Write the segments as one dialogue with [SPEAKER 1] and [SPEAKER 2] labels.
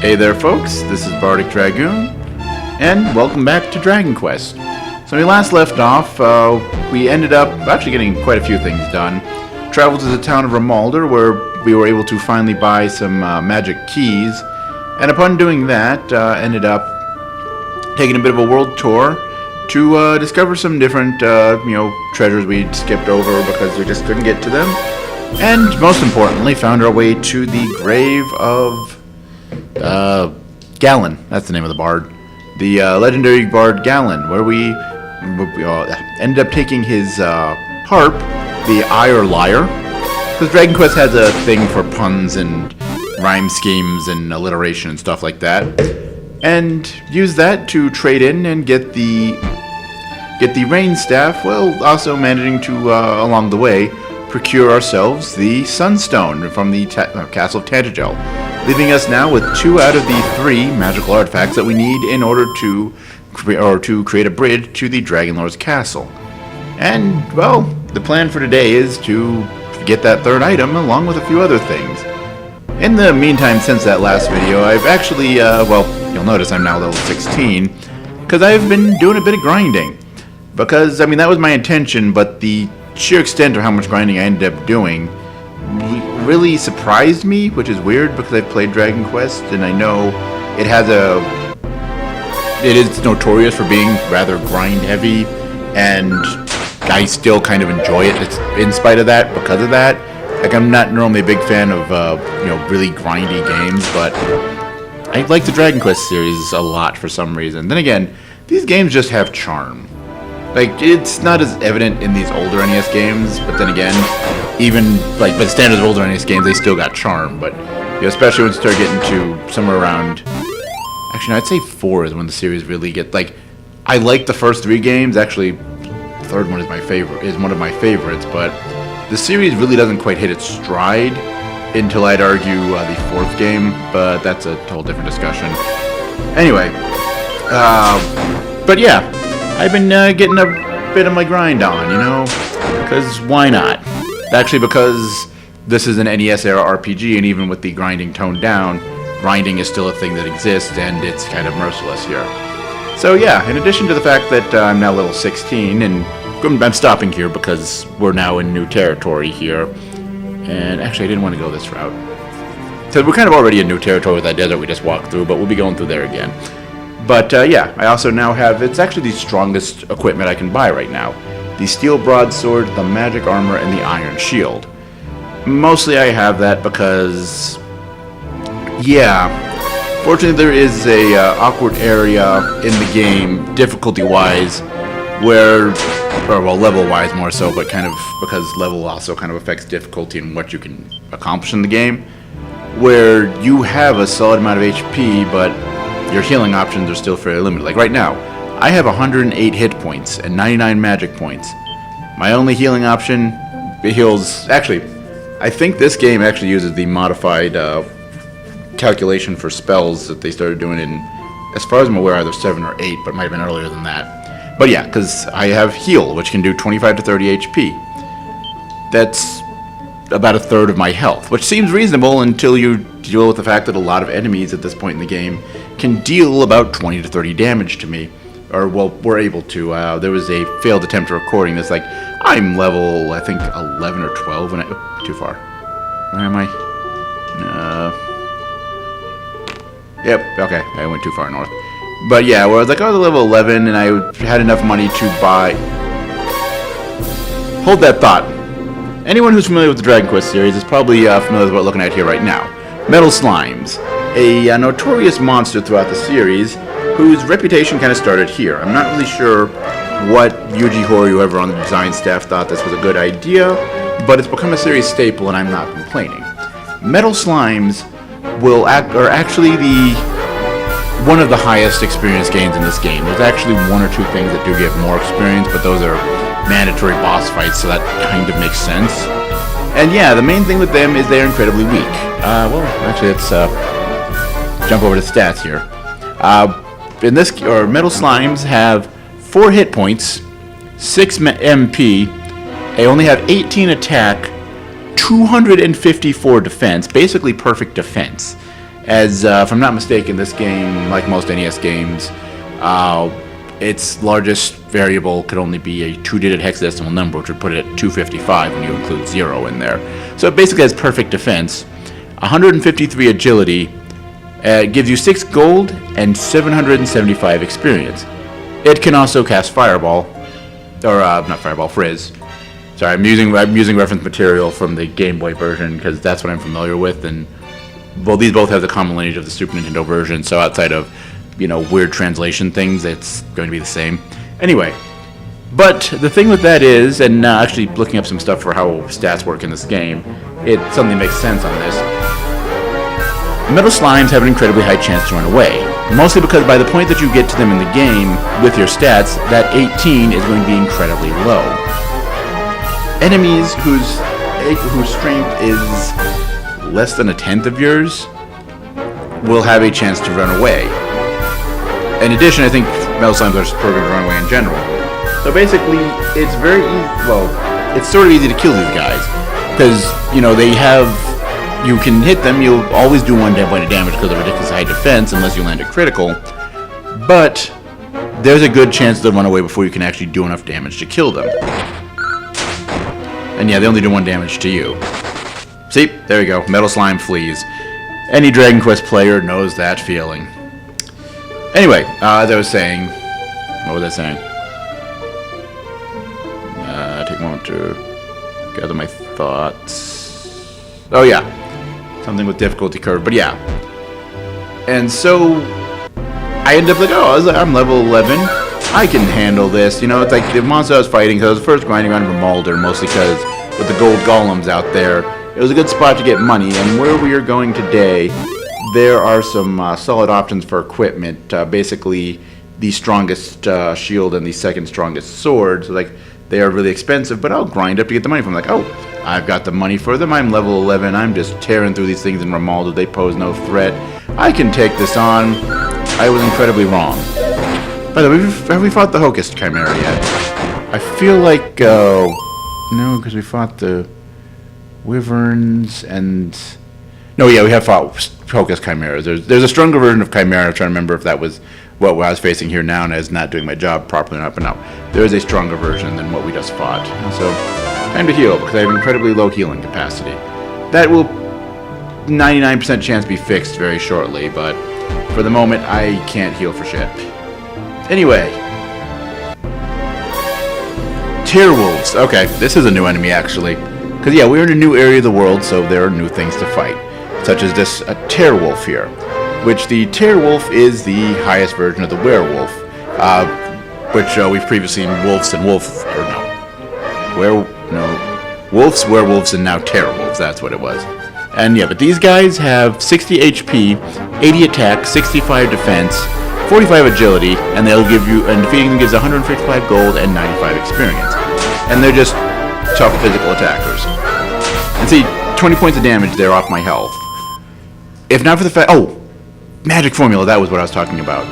[SPEAKER 1] Hey there folks, this is Bardic Dragoon, and welcome back to Dragon Quest. So when we last left off, we ended up actually getting quite a few things done. Traveled to the town of Ramalder, where we were able to finally buy some magic keys, and upon doing that, ended up taking a bit of a world tour to discover some different, treasures we'd skipped over because we just couldn't get to them. And most importantly, found our way to the grave of Galen. That's the name of the bard. The legendary bard Galen, where we ended up taking his harp, the Ire Lyre, because Dragon Quest has a thing for puns and rhyme schemes and alliteration and stuff like that, and use that to trade in and get the rain staff, while also managing to along the way procure ourselves the Sunstone from the Castle of Tantagel, leaving us now with 2 out of the 3 magical artifacts that we need in order to create a bridge to the Dragon Lord's castle. And, well, the plan for today is to get that 3rd item along with a few other things. In the meantime, since that last video, I've actually, you'll notice I'm now level 16, because I've been doing a bit of grinding. Because, that was my intention, but the sheer extent of how much grinding I ended up doing really surprised me, which is weird because I've played Dragon Quest and I know it is notorious for being rather grind heavy, and I still kind of enjoy it in spite of that, because of that. Like, I'm not normally a big fan of really grindy games, but I like the Dragon Quest series a lot for some reason. Then again, these games just have charm. Like, it's not as evident in these older NES games, but then again, even, by the standards of older NES games, they still got charm, but, especially when you start getting to somewhere around, actually, no, I'd say 4 is when the series really gets, I like the first 3 games, actually, the 3rd one is one of my favorites, but the series really doesn't quite hit its stride until, I'd argue, the 4th game, but that's a whole different discussion. Anyway, but yeah, I've been getting a bit of my grind on, because why not? Actually, because this is an NES-era RPG, and even with the grinding toned down, grinding is still a thing that exists, and it's kind of merciless here. So yeah, in addition to the fact that I'm now level 16, and I'm stopping here because we're now in new territory here, and actually I didn't want to go this route. So we're kind of already in new territory with that desert we just walked through, but we'll be going through there again. But yeah, I also now have, it's actually the strongest equipment I can buy right now. The steel broadsword, the magic armor, and the iron shield. Mostly I have that because, yeah, fortunately there is a awkward area in the game, difficulty-wise, where, level-wise more so, but kind of, because level also kind of affects difficulty and what you can accomplish in the game, where you have a solid amount of HP, but your healing options are still fairly limited. Like right now, I have 108 hit points and 99 magic points. My only healing option heals... Actually, I think this game actually uses the modified calculation for spells that they started doing in, as far as I'm aware, either 7 or 8, but it might have been earlier than that. But yeah, because I have heal, which can do 25 to 30 HP. That's about a third of my health, which seems reasonable until you deal with the fact that a lot of enemies at this point in the game can deal about 20 to 30 damage to me, or were able to. There was a failed attempt at recording this, I'm level, I think, 11 or 12 when too far. Where am I? Yep, okay, I went too far north. But yeah, where I was level 11, and I had enough money to buy... Hold that thought. Anyone who's familiar with the Dragon Quest series is probably familiar with what we're looking at here right now. Metal Slimes, a notorious monster throughout the series, whose reputation kind of started here. I'm not really sure what Yuji Horii, whoever on the design staff, thought this was a good idea, but it's become a series staple, and I'm not complaining. Metal Slimes are actually one of the highest experience gains in this game. There's actually 1 or 2 things that do give more experience, but those are mandatory boss fights, so that kind of makes sense. And yeah, the main thing with them is they're incredibly weak. Actually, let's jump over to stats here. Metal Slimes have 4 hit points, 6 MP. They only have 18 attack, 254 defense, basically perfect defense. As if I'm not mistaken, this game, like most NES games, its largest variable could only be a 2-digit hexadecimal number, which would put it at 255 when you include 0 in there. So it basically has perfect defense, 153 agility, gives you 6 gold and 775 experience. It can also cast Fireball, or not Fireball, Frizz. Sorry, I'm using reference material from the Game Boy version because that's what I'm familiar with, and well, these both have the common lineage of the Super Nintendo version, so outside of, weird translation things, it's going to be the same. Anyway, but the thing with that is, and actually looking up some stuff for how stats work in this game, it suddenly makes sense on this. Metal slimes have an incredibly high chance to run away, mostly because by the point that you get to them in the game with your stats, that 18 is going to be incredibly low. Enemies whose strength is less than 1/10 of yours will have a chance to run away. In addition, I think metal slimes are programmed to run away in general. So basically, it's very easy. Well, it's sort of easy to kill these guys because they have. You can hit them. You'll always do 1 point of damage because of ridiculous high defense, unless you land a critical. But there's a good chance they'll run away before you can actually do enough damage to kill them. And yeah, they only do 1 damage to you. See, there you go. Metal slime flees. Any Dragon Quest player knows that feeling. Anyway, as I was saying, what was I saying? Take a moment to gather my thoughts. Oh yeah, something with difficulty curve, but yeah. And so I ended up like, I'm level 11. I can handle this. It's like the monster I was fighting, because I was first grinding around Malder, mostly because with the gold golems out there, it was a good spot to get money. And where we are going today, there are some solid options for equipment. Basically, the strongest shield and the second strongest sword. So like, they are really expensive, but I'll grind up to get the money from them. Like, I've got the money for them. I'm level 11. I'm just tearing through these things in Rimaldo. They pose no threat. I can take this on. I was incredibly wrong. By the way, have we fought the Hocus Chimera yet? I feel like, no, because we fought the Wyverns and... No, yeah, we have fought Hocus Chimeras. There's a stronger version of Chimera. I'm trying to remember if that was what I was facing here now and is not doing my job properly or not. But no, there is a stronger version than what we just fought. So, time to heal, because I have incredibly low healing capacity. That will 99% chance be fixed very shortly, but for the moment, I can't heal for shit. Anyway. Tearwolves. Okay, this is a new enemy, actually. Because, yeah, we're in a new area of the world, so there are new things to fight. Such as this Tearwolf here. Which the Tearwolf is the highest version of the werewolf. Which we've previously seen wolves and wolves... Or no. Wolves, werewolves, and now Tearwolves. That's what it was. And yeah, but these guys have 60 HP, 80 attack, 65 defense, 45 agility, and defeating them gives 155 gold and 95 experience. And they're just tough physical attackers. And see, 20 points of damage there off my health. If not for the fact... Oh! Magic formula, that was what I was talking about.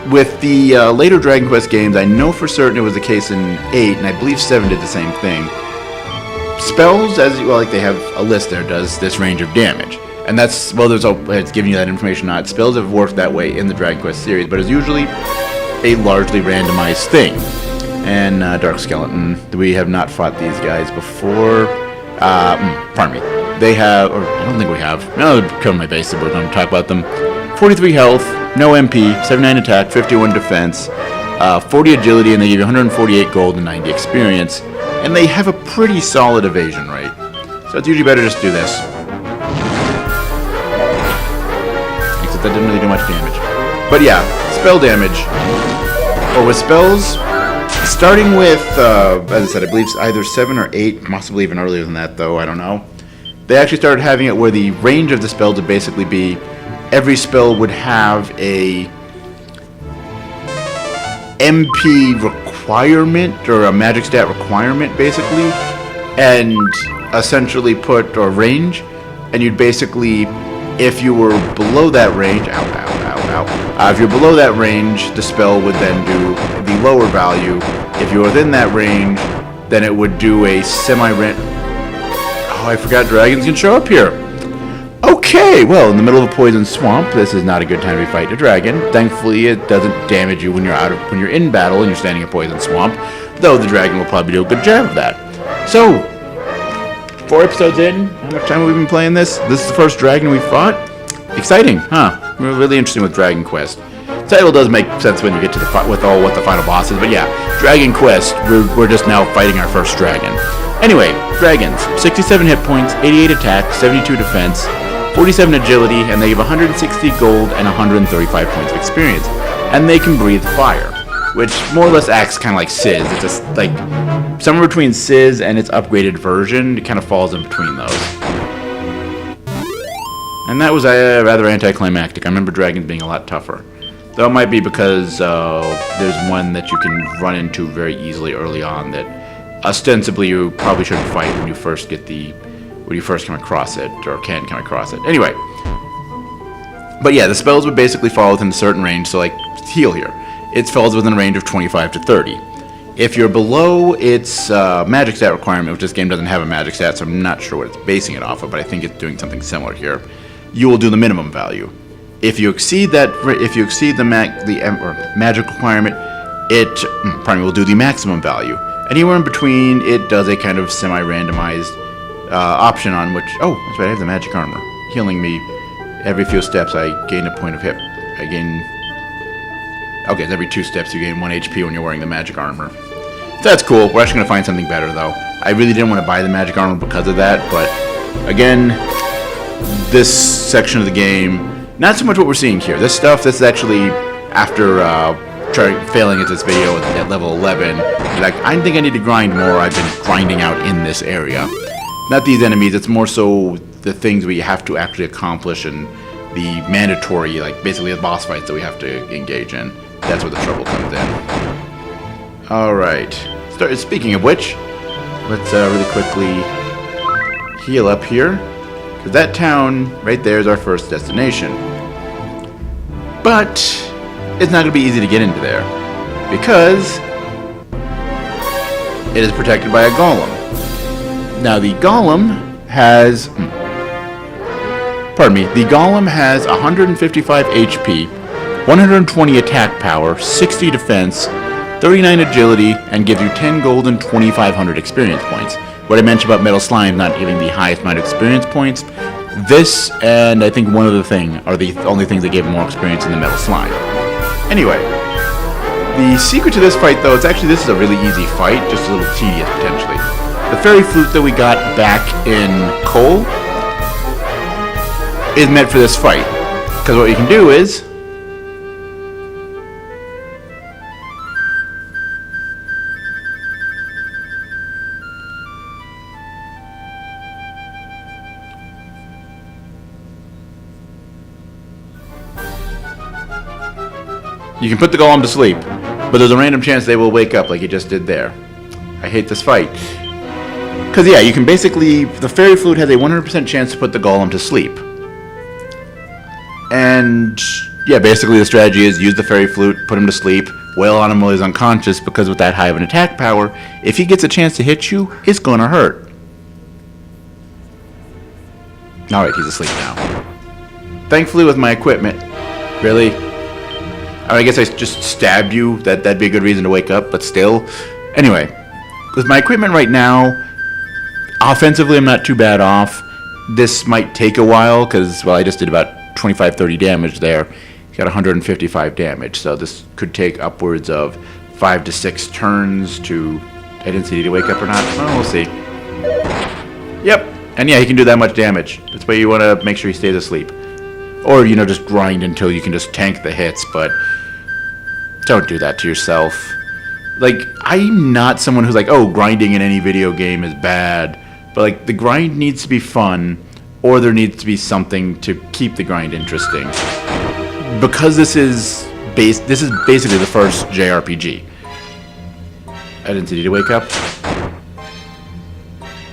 [SPEAKER 1] With the later Dragon Quest games, I know for certain it was the case in 8, and I believe 7 did the same thing. Spells, like they have a list there, does this range of damage. And that's, it's giving you that information on it. Spells have worked that way in the Dragon Quest series, but it's usually a largely randomized thing. And Dark Skeleton, we have not fought these guys before. Pardon me. They have, or I don't think we have. No, they're coming to my base, so we're going to talk about them. 43 health, no MP, 79 attack, 51 defense, 40 agility, and they give you 148 gold and 90 experience. And they have a pretty solid evasion rate. So it's usually better just to do this. Except that didn't really do much damage. But yeah, spell damage. Or with spells, starting with, as I said, I believe either 7 or 8, possibly even earlier than that though, I don't know. They actually started having it where the range of the spell would basically be, every spell would have a MP requirement, or a magic stat requirement, basically, and essentially put, or range, and you'd basically, if you were below that range, if you're below that range, the spell would then do the lower value. If you're within that range, then it would do a semi-rent. Oh, I forgot dragons can show up here. Okay. Okay, well, in the middle of a poison swamp, this is not a good time to be fighting a dragon. Thankfully, it doesn't damage you when you're in battle and you're standing in a poison swamp, though the dragon will probably do a good job of that. So, 4 episodes in, how much time have we been playing this? This is the first dragon we fought? Exciting, huh? We're really interesting with Dragon Quest. The title does make sense when you get to what the final boss is, but yeah, Dragon Quest, we're just now fighting our first dragon. Anyway, dragons, 67 hit points, 88 attack, 72 defense, 47 agility, and they have 160 gold and 135 points of experience. And they can breathe fire, which more or less acts kind of like Sizz. It's just like somewhere between Sizz and its upgraded version. It kind of falls in between those. And that was rather anticlimactic. I remember dragons being a lot tougher. Though it might be because there's one that you can run into very easily early on that ostensibly you probably shouldn't fight when you first come across it, or can come across it. Anyway. But yeah, the spells would basically fall within a certain range, so like heal here. It falls within a range of 25 to 30. If you're below its magic stat requirement, which this game doesn't have a magic stat, so I'm not sure what it's basing it off of, but I think it's doing something similar here, you will do the minimum value. If you exceed the magic requirement, it will do the maximum value. Anywhere in between, it does a kind of semi-randomized option on which... Oh, that's right, I have the magic armor. Healing me every few steps, I gain a point of hit. Okay, every 2 steps you gain 1 HP when you're wearing the magic armor. So that's cool. We're actually going to find something better, though. I really didn't want to buy the magic armor because of that, but... Again, this section of the game... Not so much what we're seeing here. This is actually after... failing at this video at level 11, like, I think I need to grind more. I've been grinding out in this area. Not these enemies, it's more so the things we have to actually accomplish and the mandatory, like, basically the boss fights that we have to engage in. That's where the trouble comes in. Alright. Speaking of which, let's really quickly heal up here, because that town right there is our first destination. But... it's not going to be easy to get into there, because it is protected by a golem. Now, the golem has... the golem has 155 HP, 120 attack power, 60 defense, 39 agility, and gives you 10 gold and 2,500 experience points. What I mentioned about Metal Slime not giving the highest amount of experience points, this and I think one other thing are the only things that gave more experience in the Metal Slime. Anyway, the secret to this fight, though, this is a really easy fight, just a little tedious, potentially. The fairy flute that we got back in Cole is meant for this fight. Because what you can do is... you can put the golem to sleep, but there's a random chance they will wake up like you just did there. I hate this fight. Because, yeah, you can basically... the fairy flute has a 100% chance to put the golem to sleep. And, yeah, basically the strategy is use the fairy flute, put him to sleep, wail on him while he's unconscious, because with that high of an attack power, if he gets a chance to hit you, it's going to hurt. Alright, he's asleep now. Thankfully with my equipment... really? I guess I just stabbed you. That'd be a good reason to wake up, but still. Anyway, with my equipment right now, offensively I'm not too bad off. This might take a while, because, well, I just did about 25-30 damage there. Got 155 damage, so this could take upwards of 5 to 6 turns to... I didn't see, did he wake up or not? Well, we'll see. Yep, and yeah, he can do that much damage. That's why you want to make sure he stays asleep. Or, you know, just grind until you can just tank the hits, but... don't do that to yourself. Like, I'm not someone who's like, oh, grinding in any video game is bad. But, like, the grind needs to be fun, or there needs to be something to keep the grind interesting. Because this is basically the first JRPG. I didn't see, did he wake up?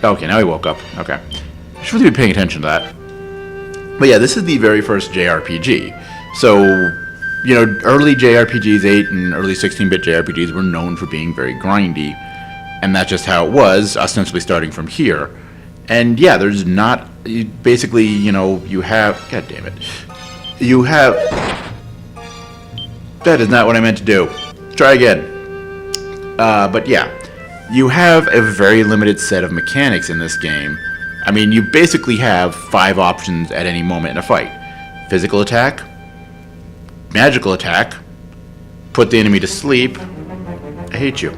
[SPEAKER 1] Okay, now he woke up. Okay. I should really be paying attention to that. But yeah, this is the very first JRPG. So, you know, early JRPGs, 8 and early 16-bit JRPGs were known for being very grindy. And that's just how it was, ostensibly starting from here. And yeah, there's not, basically, you know, you have, god damn it, you have, that is not what I meant to do. Try again. But yeah, you have a very limited set of mechanics in this game. I mean, you basically have 5 options at any moment in a fight. Physical attack, magical attack, put the enemy to sleep, I hate you,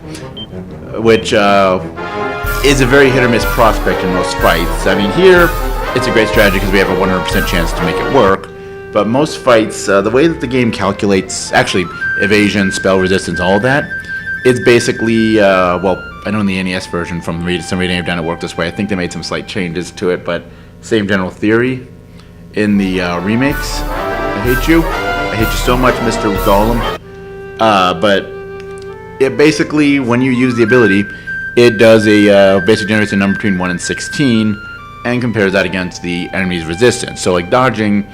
[SPEAKER 1] which is a very hit or miss prospect in most fights. I mean, here, it's a great strategy because we have a 100% chance to make it work, but most fights, the way that the game calculates, actually, evasion, spell resistance, all that, it's basically, well, I know in the NES version from some reading I've done it worked this way. I think they made some slight changes to it, but same general theory. In the remakes, I hate you so much, Mr. Golem. But it basically, when you use the ability, it does a basically generates a number between 1 and 16, and compares that against the enemy's resistance. So like dodging,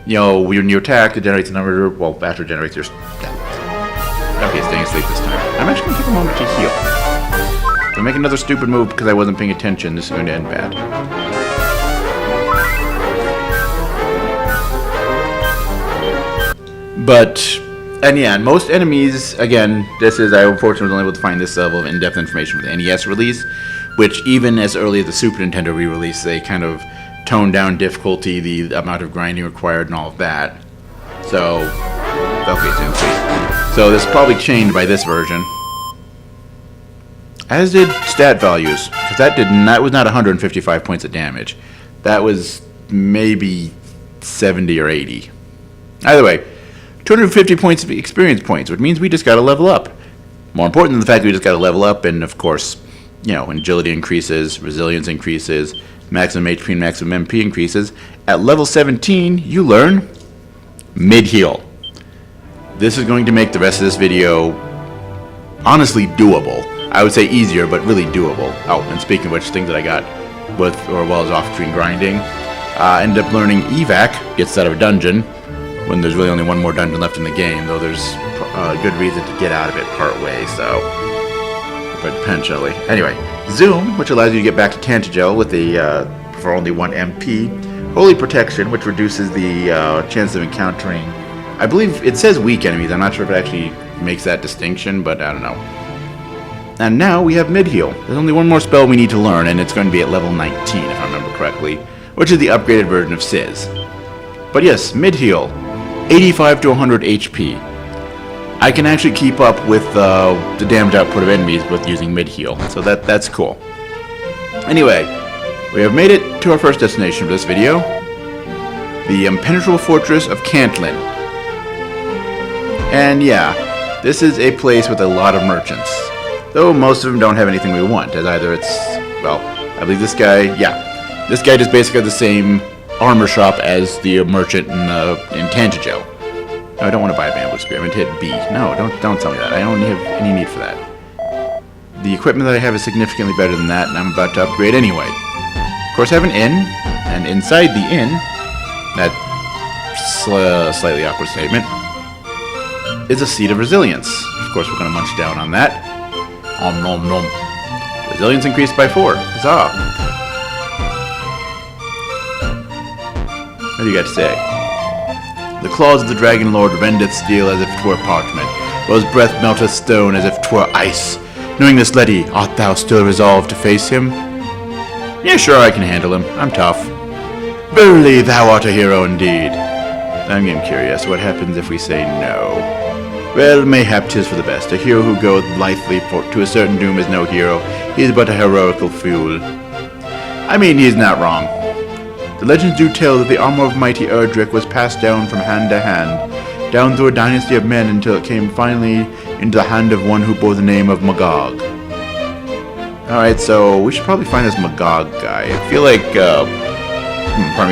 [SPEAKER 1] you know, when you attack, it generates a number. Well, after it generates your. Okay, staying asleep this time. I'm actually gonna take a moment to heal. If I make another stupid move because I wasn't paying attention, this is going to end bad. But, and yeah, most enemies, again, this is, I unfortunately was only able to find this level of in-depth information with the NES release, which even as early as the Super Nintendo re-release, they kind of toned down difficulty, the amount of grinding required, and all of that. So, okay, so this is probably changed by this version. As did stat values, because that was not 155 points of damage. That was maybe 70 or 80. Either way, 250 points of experience points, which means we just got to level up. More important than the fact that we just got to level up, and of course, you know, agility increases, resilience increases, maximum HP and maximum MP increases. At level 17, you learn mid-heal. This is going to make the rest of this video honestly doable. I would say easier, but really doable. Oh, and speaking of which, things that I got with, or well as off-screen grinding, ended up learning evac gets out of a dungeon when there's really only one more dungeon left in the game, though there's a good reason to get out of it part way, so, but potentially. Anyway, zoom, which allows you to get back to Tantagel with a, for only 1 MP, holy protection, which reduces the chance of encountering, I believe it says weak enemies. I'm not sure if it actually makes that distinction, but I don't know. And now we have mid-heal. There's only one more spell we need to learn, and it's going to be at level 19, if I remember correctly, which is the upgraded version of Sizz. But yes, mid-heal, 85 to 100 HP. I can actually keep up with the damage output of enemies with using mid-heal, so that's cool. Anyway, we have made it to our first destination for this video, the impenetrable fortress of Cantlin. And yeah, this is a place with a lot of merchants. Though most of them don't have anything we want, as either it's, well, I believe this guy, yeah. This guy just basically has the same armor shop as the merchant in Tantagel. No, I don't want to buy a bamboo spear. I'm going to hit B. No, don't tell me that. I don't have any need for that. The equipment that I have is significantly better than that, and I'm about to upgrade anyway. Of course, I have an inn, and inside the inn, that slightly awkward statement, is a seed of resilience. Of course, we're going to munch down on that. Om nom nom. Resilience increased by 4. Huzzah! What do you got to say? The claws of the Dragon Lord rendeth steel as if 'twere parchment, while his breath melteth stone as if 'twere ice. Knowing this, Letty, art thou still resolved to face him? Yeah, sure, I can handle him. I'm tough. Verily, thou art a hero indeed. I'm getting curious. What happens if we say no? Well, mayhap 'tis for the best. A hero who goeth blithely to a certain doom is no hero. He is but a heroical fool. I mean, he is not wrong. The legends do tell that the armor of mighty Erdrick was passed down from hand to hand, down through a dynasty of men until it came finally into the hand of one who bore the name of Magog. Alright, so we should probably find this Magog guy. I feel like,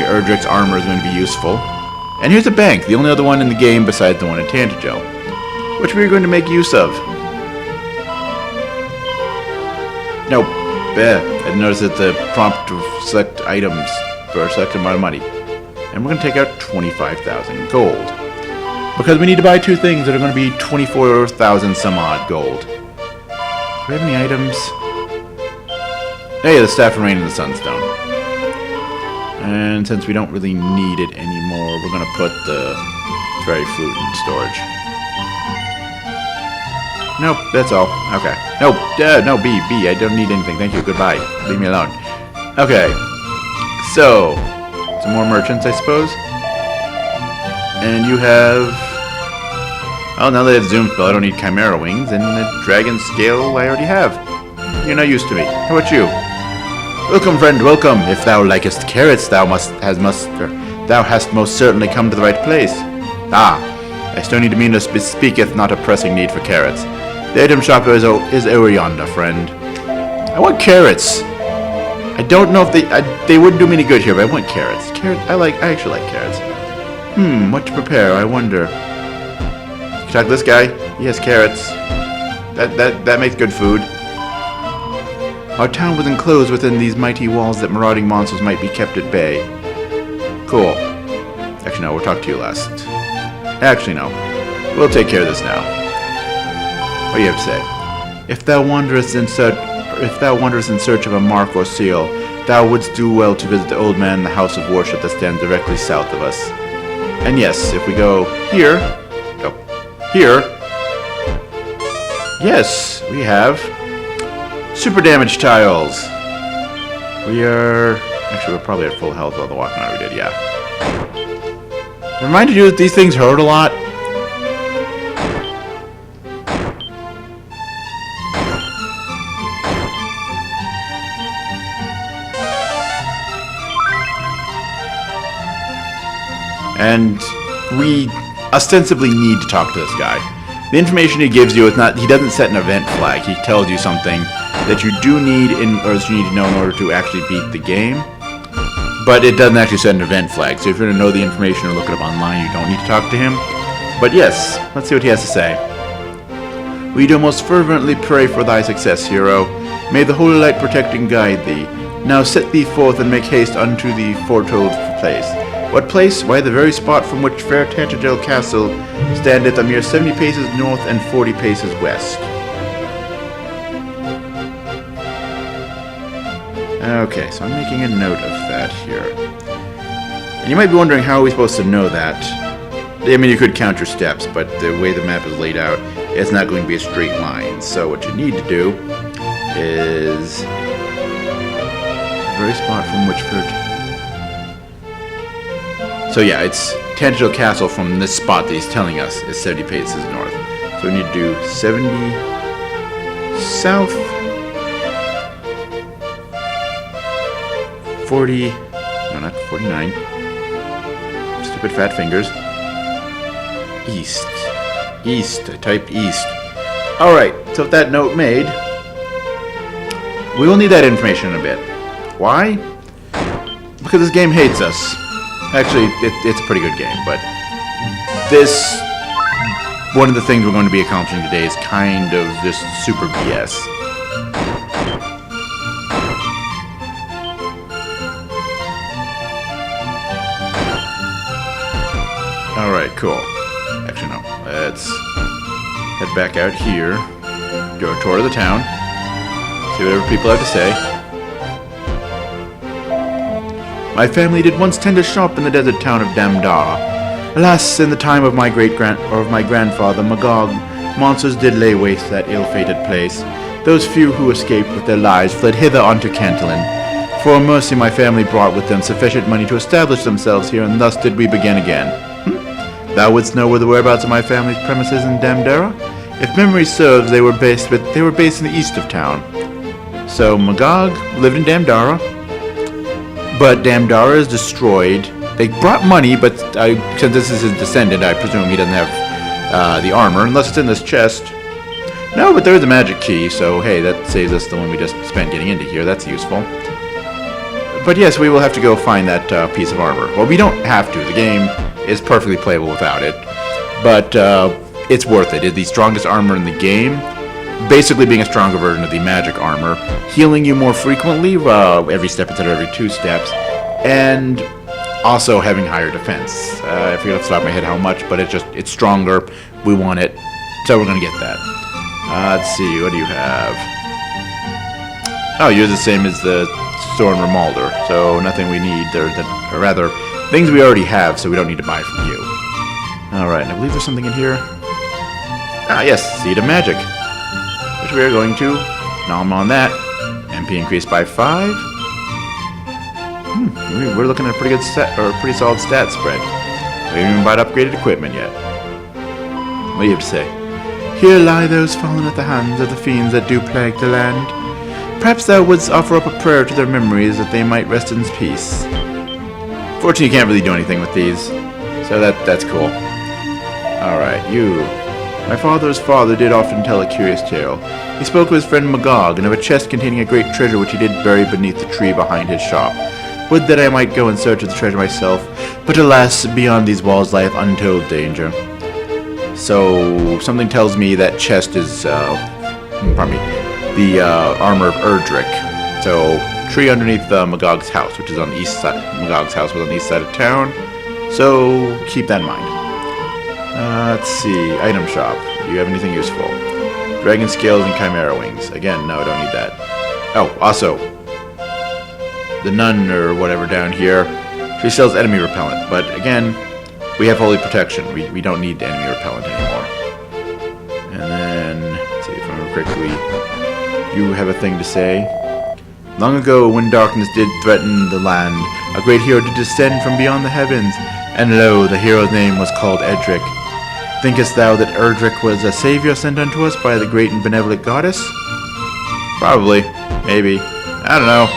[SPEAKER 1] Erdrick's armor is going to be useful. And here's a bank, the only other one in the game besides the one in Tantagel, which we're going to make use of. Nope. I noticed that the prompt to select items for a certain amount of money. And we're going to take out 25,000 gold. Because we need to buy 2 things that are going to be 24,000 some odd gold. Do we have any items? Hey, the Staff of Rain and the Sunstone. And since we don't really need it anymore, we're gonna put the Fairy Flute in storage. Nope, that's all. Okay. Nope, no, B, I don't need anything. Thank you, goodbye. Leave me alone. Okay. So, some more merchants, I suppose. And you have... Oh, now that I have Zoom Spell, I don't need Chimera Wings, and the Dragon Scale I already have. You're not used to me. How about you? Welcome, friend, welcome. If thou likest carrots, thou hast most certainly come to the right place. Ah, I still need to mean to speaketh not a pressing need for carrots. The item shop is over yonder, friend. I want carrots. I don't know if they wouldn't do me any good here, but I want carrots. I actually like carrots. What to prepare? I wonder. Check this guy. He has carrots. That makes good food. Our town was enclosed within these mighty walls that marauding monsters might be kept at bay. Cool. Actually, no, we'll talk to you last. Actually, no. We'll take care of this now. What do you have to say? If thou wanderest in search of a mark or seal, thou wouldst do well to visit the old man in the house of worship that stands directly south of us. And yes, if we go here... Oh, here... Yes, we have... Super damage tiles. We are... Actually, we're probably at full health while the walking out we did, yeah. Reminded you that these things hurt a lot. And we ostensibly need to talk to this guy. The information he gives you is not... He doesn't set an event flag. He tells you something that you do need or that you need to know in order to actually beat the game. But it doesn't actually set an event flag. So if you're going to know the information or look it up online, you don't need to talk to him. But yes, let's see what he has to say. We do most fervently pray for thy success, hero. May the holy light protect and guide thee. Now set thee forth and make haste unto the foretold place. What place? Why, the very spot from which fair Tantagel Castle standeth a mere 70 paces north and 40 paces west. Okay, so I'm making a note of that here. And you might be wondering, how are we supposed to know that? I mean, you could count your steps, but the way the map is laid out, it's not going to be a straight line. So what you need to do is... the very spot from which fair... So yeah, it's Tantagel Castle from this spot that he's telling us is 70 paces north. So we need to do 70 south, 40, no, not 49, stupid fat fingers, east, I typed east. Alright, so with that note made, we will need that information in a bit. Why? Because this game hates us. Actually, it's a pretty good game, but one of the things we're going to be accomplishing today is kind of just super BS. Alright, cool. Actually, no. Let's head back out here, do a tour of the town, see whatever people have to say. My family did once tend a shop in the desert town of Damdara. Alas, in the time of my grandfather, Magog, monsters did lay waste that ill-fated place. Those few who escaped with their lives fled hither unto Cantillon. For mercy, my family brought with them sufficient money to establish themselves here, and thus did we begin again. Thou wouldst know where the whereabouts of my family's premises in Damdara? If memory serves, they were based in the east of town. So Magog lived in Damdara. But Damdara is destroyed. They brought money, but since this is his descendant, I presume he doesn't have the armor, unless it's in this chest. No, but there is a magic key, so hey, that saves us the one we just spent getting into here. That's useful. But yes, we will have to go find that piece of armor. Well, we don't have to. The game is perfectly playable without it. But it's worth it. It's the strongest armor in the game. Basically being a stronger version of the magic armor, healing you more frequently, every step instead of every 2 steps, and also having higher defense. I forget off the top of my head how much, but it's stronger. We want it, so we're gonna get that. Let's see, what do you have? Oh, you're the same as the store in Romalder, so nothing we need, or rather, things we already have, so we don't need to buy from you. Alright, and I believe there's something in here. Ah, yes, Seed of Magic, which we are going to nom on that. MP increased by 5. We're looking at a pretty good set, or a pretty solid stat spread. We haven't even bought upgraded equipment yet. What do you have to say? Here lie those fallen at the hands of the fiends that do plague the land. Perhaps thou wouldst offer up a prayer to their memories that they might rest in peace. Fortunately, you can't really do anything with these, so that's cool. Alright, you. My father's father did often tell a curious tale. He spoke of his friend Magog, and of a chest containing a great treasure which he did bury beneath the tree behind his shop. Would that I might go in search of the treasure myself, but alas, beyond these walls lieth untold danger. So, something tells me that chest is, pardon me, the armor of Erdrick. So, tree underneath Magog's house, which is on the east side. Magog's house was on the east side of town. So, keep that in mind. Let's see, item shop. Do you have anything useful? Dragon scales and chimera wings. Again, no, I don't need that. Oh, also, the nun or whatever down here, she sells enemy repellent, but again, we have holy protection. We don't need enemy repellent anymore. And then, let's see if I remember correctly, you have a thing to say. Long ago, when darkness did threaten the land, a great hero did descend from beyond the heavens, and lo, the hero's name was called Erdrick. Thinkest thou that Erdrick was a savior sent unto us by the great and benevolent goddess? Probably. Maybe. I don't know.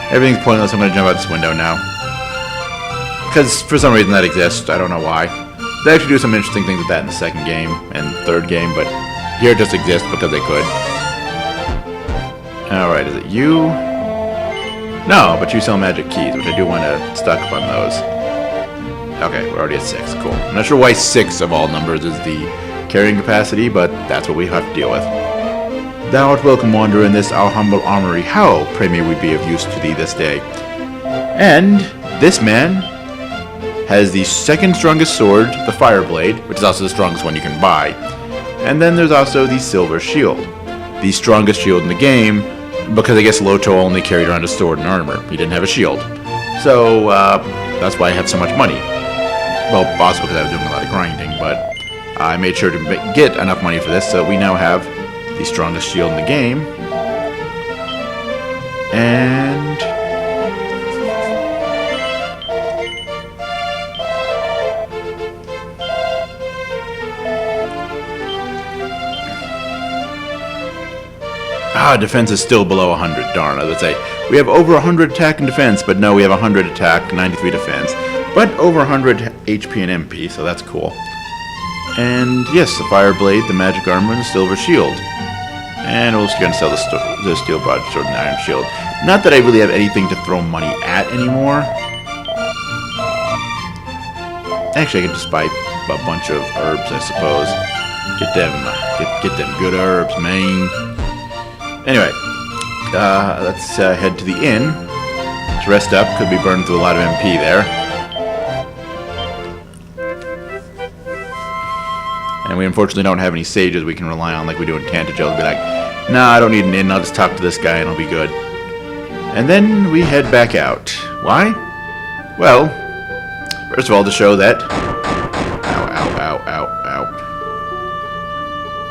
[SPEAKER 1] Everything's pointless. I'm going to jump out this window now. Because for some reason that exists. I don't know why. They actually do some interesting things with that in the second game and third game, but here it just exists because they could. Alright, is it you? No, but you sell magic keys, which I do want to stock up on those. Okay, we're already at 6. Cool. I'm not sure why 6 of all numbers is the carrying capacity, but that's what we have to deal with. Thou art welcome, wanderer, in this our humble armory. How, pray may we be of use to thee this day? And this man has the second strongest sword, the Fire Blade, which is also the strongest one you can buy. And then there's also the Silver Shield, the strongest shield in the game, because I guess Loto only carried around a sword and armor. He didn't have a shield. So, that's why I had so much money. Well, also because I was doing a lot of grinding, but I made sure to get enough money for this, so we now have the strongest shield in the game. And defense is still below 100. Darn, let's say we have over 100 attack and defense, but no, we have 100 attack, 93 defense, but over 100 HP and MP, so that's cool. And yes, the Fire Blade, the Magic Armor, and the Silver Shield. And we're just going to sell the Steel Broadsword and Iron Shield. Not that I really have anything to throw money at anymore. Actually, I could just buy a bunch of herbs, I suppose. Get them good herbs, man. Anyway, let's head to the inn to rest up. Could be burning through a lot of MP there. And we unfortunately don't have any sages we can rely on like we do in Tantagel. Be like, nah, I don't need an inn. I'll just talk to this guy and I'll be good. And then we head back out. Why? Well, first of all, to show that...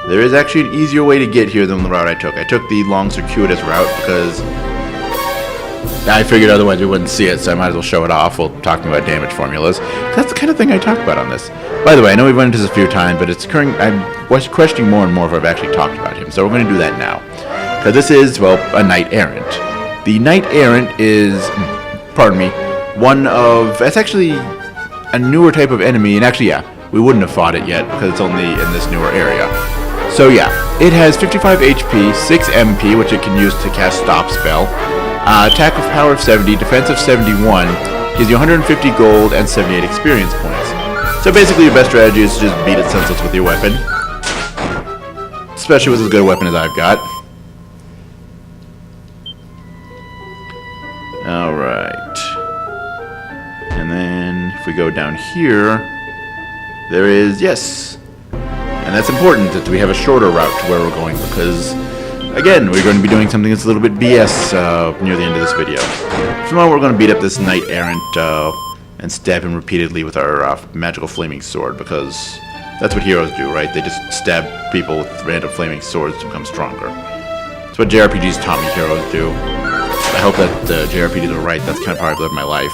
[SPEAKER 1] There is actually an easier way to get here than the route I took. I took the long circuitous route because I figured otherwise we wouldn't see it, so I might as well show it off while talking about damage formulas. That's the kind of thing I talk about on this. By the way, I know we've run into this a few times, but it's occurring. I'm questioning more and more if I've actually talked about him, so we're going to do that now. Because this is, well, a knight errant. The knight errant is, pardon me, one of, it's actually a newer type of enemy, and actually, yeah, we wouldn't have fought it yet because it's only in this newer area. So yeah, it has 55 HP, 6 MP, which it can use to cast Stop Spell, attack of power of 70, defense of 71, gives you 150 gold and 78 experience points. So basically your best strategy is to just beat it senseless with your weapon. Especially with as good a weapon as I've got. Alright. And then if we go down here, there is, yes. And that's important that we have a shorter route to where we're going because again, we're going to be doing something that's a little bit BS near the end of this video. Tomorrow we're going to beat up this knight errant and stab him repeatedly with our magical flaming sword, because that's what heroes do, right? They just stab people with random flaming swords to become stronger. That's what JRPGs taught me heroes do. I hope that JRPGs are right. That's kind of how I've lived my life.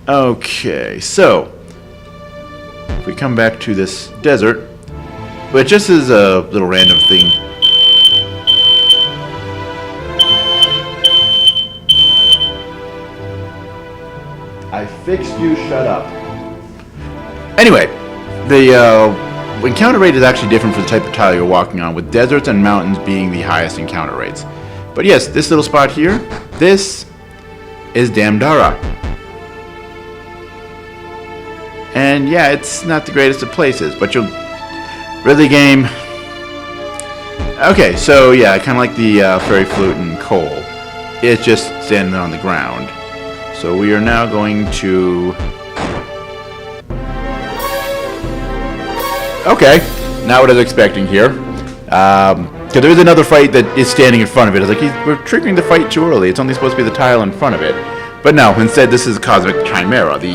[SPEAKER 1] Okay, so if we come back to this desert, but just as a little random thing. I fixed you, shut up. Anyway, the encounter rate is actually different for the type of tile you're walking on, with deserts and mountains being the highest encounter rates. But yes, this little spot here, this is Damdara. And yeah, it's not the greatest of places, but you'll... Really, game? Okay, so yeah, I kind of like the fairy flute and coal. It's just standing on the ground. So we are now going to... Okay, not what I was expecting here. Because there is another fight that is standing in front of it. It's like, we're triggering the fight too early. It's only supposed to be the tile in front of it. But no, instead this is Cosmic Chimera, the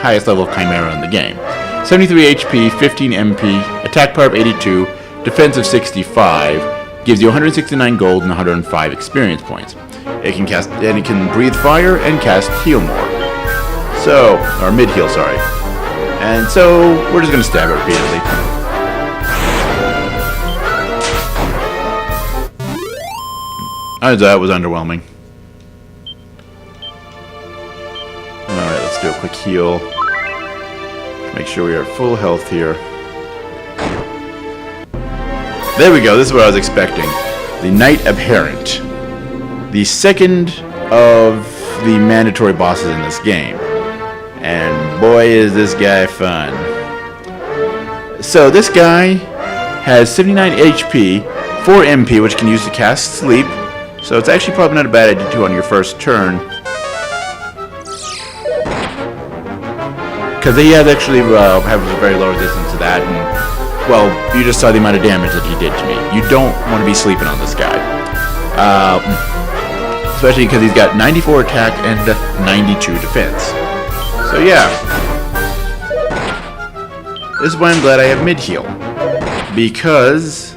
[SPEAKER 1] highest level of Chimera in the game. 73 HP, 15 MP, attack power of 82, defense of 65, gives you 169 gold and 105 experience points. It can cast, and it can breathe fire and cast heal more. So, or mid heal, sorry. And so we're just gonna stab it repeatedly. That was underwhelming. Alright, let's do a quick heal. Make sure we are at full health here. There we go, this is what I was expecting. The Knight Abhorrent. The second of the mandatory bosses in this game. And boy is this guy fun. So this guy has 79 HP, 4 MP, which can use to cast Sleep. So it's actually probably not a bad idea to do on your first turn. Because he has actually have a very low resistance to that, and well, you just saw the amount of damage that he did to me. You don't want to be sleeping on this guy, especially because he's got 94 attack and 92 defense. So yeah, this is why I'm glad I have mid heal, because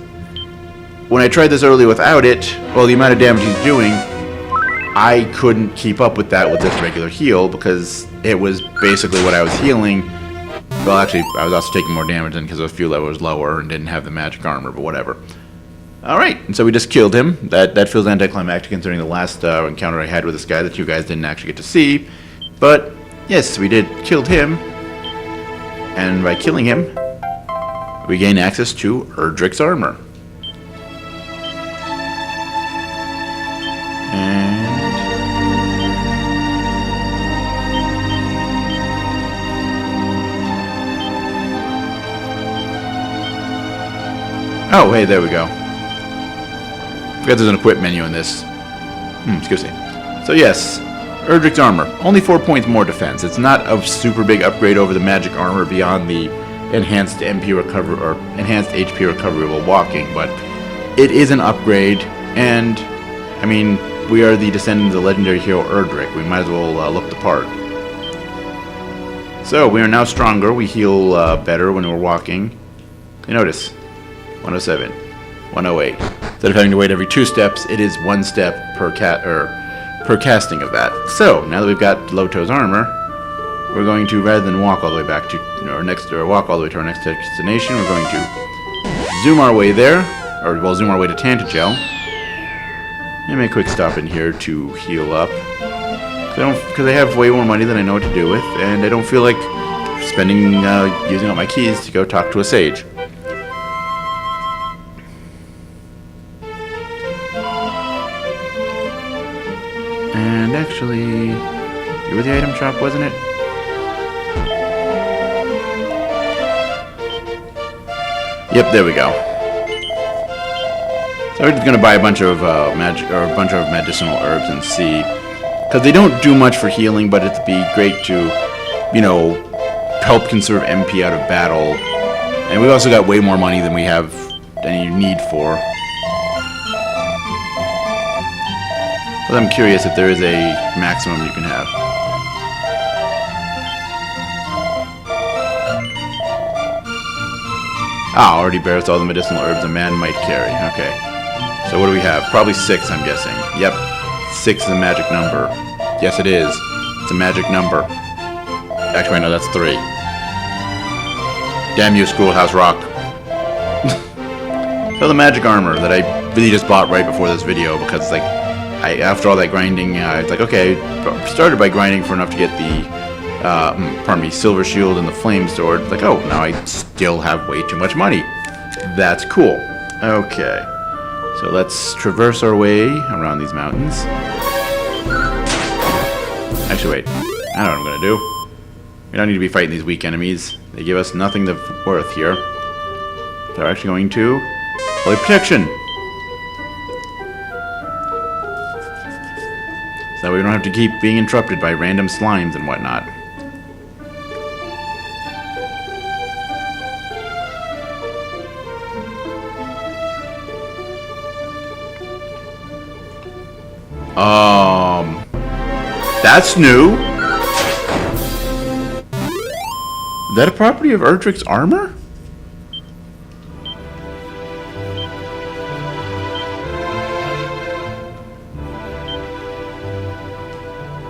[SPEAKER 1] when I tried this early without it, well, the amount of damage he's doing, I couldn't keep up with that with this regular heal, because it was basically what I was healing. Well, actually, I was also taking more damage than because a few levels lower and didn't have the magic armor, but whatever. Alright, and so we just killed him. That feels anticlimactic considering the last encounter I had with this guy that you guys didn't actually get to see. But, yes, we killed him. And by killing him, we gain access to Erdrick's armor. Oh, hey, there we go. Forgot there's an equip menu in this. Excuse me. So yes, Erdrick's armor. Only 4 points more defense. It's not a super big upgrade over the magic armor beyond the enhanced MP recovery or enhanced HP recovery while walking, but it is an upgrade. And I mean, we are the descendants of the legendary hero Erdrick. We might as well look the part. So we are now stronger. We heal better when we're walking. You notice. 107, 108. Instead of having to wait every 2 steps, it is 1 step per casting of that. So now that we've got Loto's armor, we're going to, rather than walk all the way back to walk all the way to our next destination, we're going to zoom our way there, or well, zoom our way to Tantagel, and make a quick stop in here to heal up. Because I have way more money than I know what to do with, and I don't feel like spending using all my keys to go talk to a sage. And actually, you were the item shop, wasn't it? Yep, there we go. So we're just gonna buy a bunch of medicinal herbs and see, because they don't do much for healing, but it'd be great to, you know, help conserve MP out of battle. And we've also got way more money than we have any need for. But I'm curious if there is a maximum you can have. Ah, already bears all the medicinal herbs a man might carry. Okay. So what do we have? Probably 6, I'm guessing. Yep. 6 is a magic number. Yes, it is. It's a magic number. Actually, no, that's 3. Damn you, Schoolhouse Rock. So the magic armor that I really just bought right before this video because, like, after all that grinding, it's like, okay, started by grinding for enough to get the, silver shield and the flame sword. Like, oh, now I still have way too much money. That's cool. Okay. So let's traverse our way around these mountains. Actually, wait. I know what I'm going to do. We don't need to be fighting these weak enemies. They give us nothing of worth here. They're actually going to... Holy protection! So we don't have to keep being interrupted by random slimes and whatnot. That's new. Is that a property of Erdrick's armor?